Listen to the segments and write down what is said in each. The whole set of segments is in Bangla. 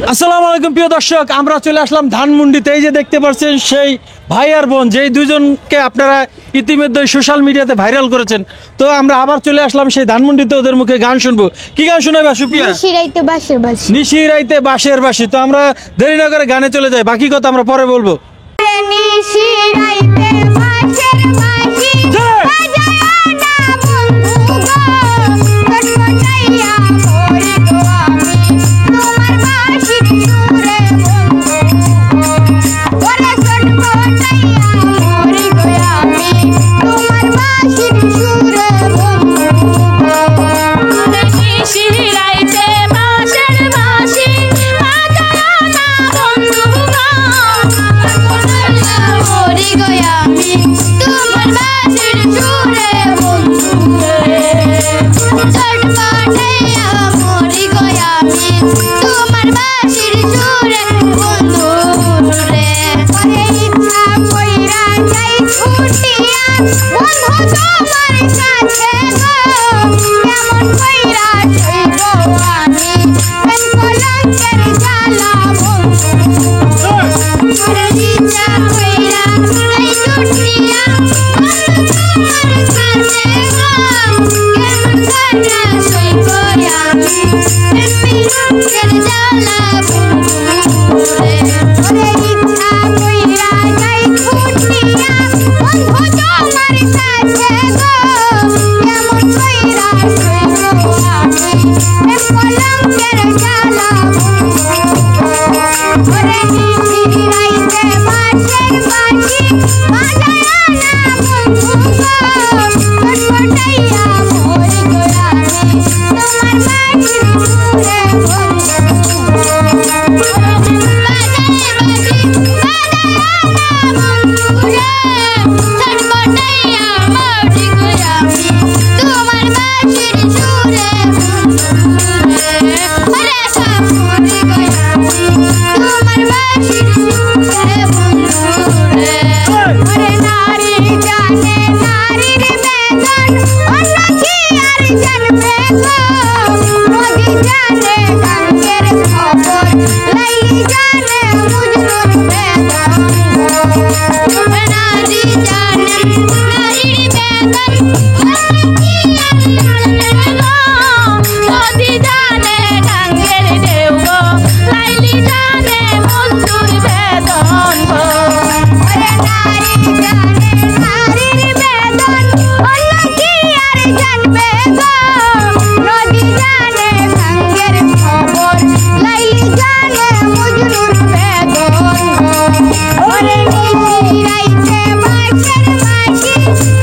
আসসালামু আলাইকুম প্রিয় দর্শক, আমরা চলে আসলাম ধানমন্ডিতে। এই যে দেখতে পাচ্ছেন সেই ভাই আর বোন, যেই দুজনকে আপনারা ইতিমধ্যে সোশ্যাল মিডিয়াতে ভাইরাল করেছেন। তো আমরা আবার চলে আসলাম সেই ধানমন্ডিতে, ওদের মুখে গান শুনবো। কি গান শোনাবে সুপিয়া? নিশিরাইতে বাঁশের বাঁশি। নিশিরাইতে বাঁশের বাঁশি। তো আমরা দেরি না করে গানে চলে যাই, বাকি কথা আমরা পরে বলবো। নিশিরাইতে বাঁশের বাঁশি বাজায় না বন্ধু গো, ছটফটাইয়া মরি গো আমি তোমার বাঁশির সুরে বন্ধু গো। ওরে ছটফটাইয়া মরি গো আমি তোমার বাঁশির সুরে বন্ধু গো। নিশিরাইতে বাঁশের বাঁশি বাজায় না বন্ধু গো, মরি গো আমি তোমার বাঁশির সুরে বন্ধু রে। ছটফটাইয়া মরি গো আমি তোমার বাঁশির সুরে বন্ধু রে। ওরে ইচ্ছা কইরা যাই ছুটিয়া বন্ধু তোমার কাছে গো, কেমন কইরা সইব আমি প্রেম কলঙ্কের জ্বালা বন্ধু। ওরে ইচ্ছা কইরা যাই ছুটিয়া বন্ধু তোমার কাছে গো, কেমন কইরা সইব আমি প্রেম কলঙ্কের জ্বালা বন্ধু রে। ওরে ইচ্ছা কইরা যাই ছুটিয়া বন্ধু তোমার কাছে গো, কেমন কইরা সইব আমি প্রেম কলঙ্কের জ্বালা বন্ধু। ওরে নিশিরাইতে বাঁশের বাঁশি বাজায় না বন্ধু গো, ছটফটাইয়া মরি গো আমি তোমার বাঁশির সুরে বন্ধু। বাজায় বাঁশি বাজায় না বন্ধু রে, ছটফটাইয়া মরি গো আমি তোমার বাঁশির সুরে বন্ধু রে। ওরে সব মরি গো আমি তোমার বাঁশির সুরে বন্ধু রে। ওরে নারী জানে নারীর বেদন, অন্য কি আর জানবে গো, নদী জানে গাঙ্গের খবর, লাইলি জানে মজনুর বেদন গো। নারী জানে নারীর বেদন, অন্য কি আর জানবে গো, নদী জানে গাঙ্গের ঢেউ গো, লাইলি জানে মজনুর বেদন গো। ওরে নারী জানে নারীর বেদন, অন্য কি আর জানবে গো, নদী জানে গাঙ্গের খবর, লাইলি জানে মজনুর বেদন গো। ওরে নিশিরাইতে বাঁশের বাঁশি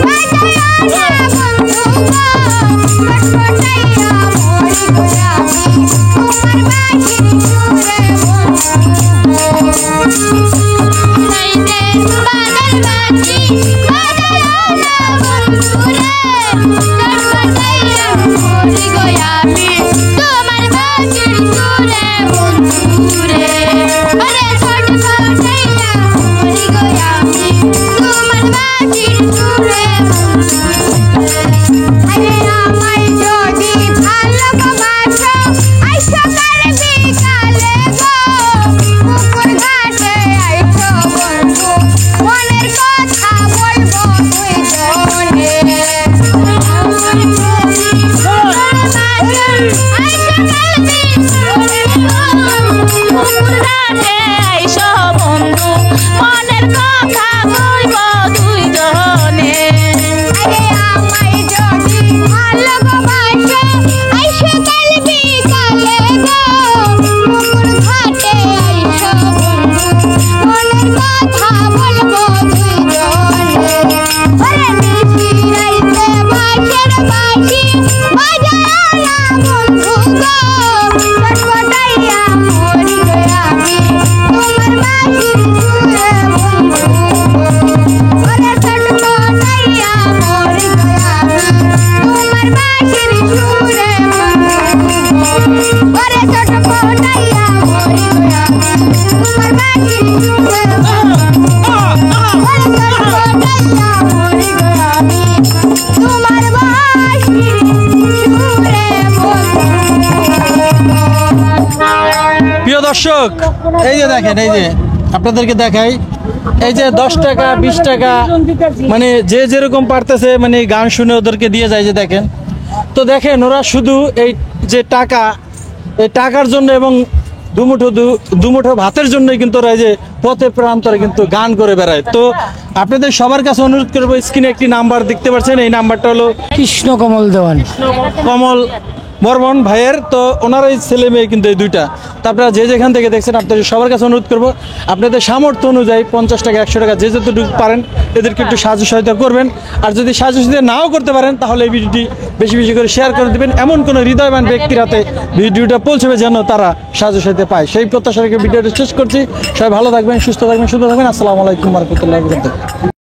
বাজায় না বন্ধু গো, ছটফটাইয়া মরি গো আমি তোমার বাঁশির সুরে বন্ধু। নিশিরাইতে বাঁশের বাঁশি বাজায় না বন্ধু রে, ছটফটাইয়া মরি গো আমি তোমার বাঁশির সুরে বন্ধু রে। ওরে ছটফটাইয়া মরি গো আমি তোমার বাঁশির সুরে বন্ধু রে। আরে আমায় যদি ভালোবাসো আইসো কাল বিকালে গো, পুকুর ঘাটে আইসো বন্ধু মনের কথা বলবো দুইজনে। আমায় যদি ভালোবাসো আইসো কাল বিকালে গো, পুকুর ঘাটে আইসো বন্ধু মনের কথা বলবো দুইজনে। আরে আমায় যদি ভালোবাসো আইসো কাল বিকালে গো, পুকুর ঘাটে আইসো বন্ধু মনের কথা বলবো দুইজনে। ওরে নিশিরাইতে বাঁশের বাঁশি বাজায় না বন্ধু গো, ছটফটাইয়া মরি গো আমি তোমার বাঁশির সুরে বন্ধু গো। ওরে ছটফটাইয়া মরি গো আমি তোমার বাঁশির সুরে বন্ধু গো। ওরে ছটফটাইয়া মরি গো আমি তোমার বাঁশির সুরে বন্ধু গো। ওরে ছটফটাইয়া মরি গো আমি তোমার বাঁশির সুরে বন্ধু গো। প্রিয় দর্শক, এই যে দেখেন, এই যে আপনাদেরকে দেখাই, এই যে 10 টাকা 20 টাকা মানে যে যেরকম পারতেছে মানে গান শুনে ওদেরকে দিয়ে যায়, যে দেখেন। তো দেখেন ওরা শুধু এই যে টাকা, এই টাকার জন্য এবং দুমুঠো ভাতের জন্যই কিন্তু ওরা এই যে পথে প্রান্তরে কিন্তু গান করে বেড়ায়। তো আপনাদের সবার কাছে অনুরোধ করবো, স্ক্রিনে একটি নাম্বার দেখতে পাচ্ছেন, এই নাম্বারটা হলো কৃষ্ণ কমল দেওয়ান। কমল বর্মন ভাইয়ের। তো ওনার এই ছেলে মেয়ে কিন্তু এই দুইটা। তো আপনারা যে যেখান থেকে দেখছেন, আপনাদের সবার কাছে অনুরোধ করবো, আপনাদের সামর্থ্য অনুযায়ী 50 টাকা 100 টাকা যে যতটুকু পারেন এদেরকে একটু সাহায্য সহায়তা করবেন। আর যদি সাহায্য সহায়তা নাও করতে পারেন, তাহলে এই ভিডিওটি বেশি বেশি করে শেয়ার করে দেবেন, এমন কোনো হৃদয়বান ব্যক্তির হাতে ভিডিওটা পৌঁছবে যেন তারা সাহায্য সহায়তা পায়। সেই প্রত্যাশা রেখে ভিডিওটা শেষ করছি। সবাই ভালো থাকবেন, সুস্থ থাকবেন, সুন্দর থাকবেন। আসসালামু আলাইকুম ওয়া রাহমাতুল্লাহি ওয়া বারাকাতুহু।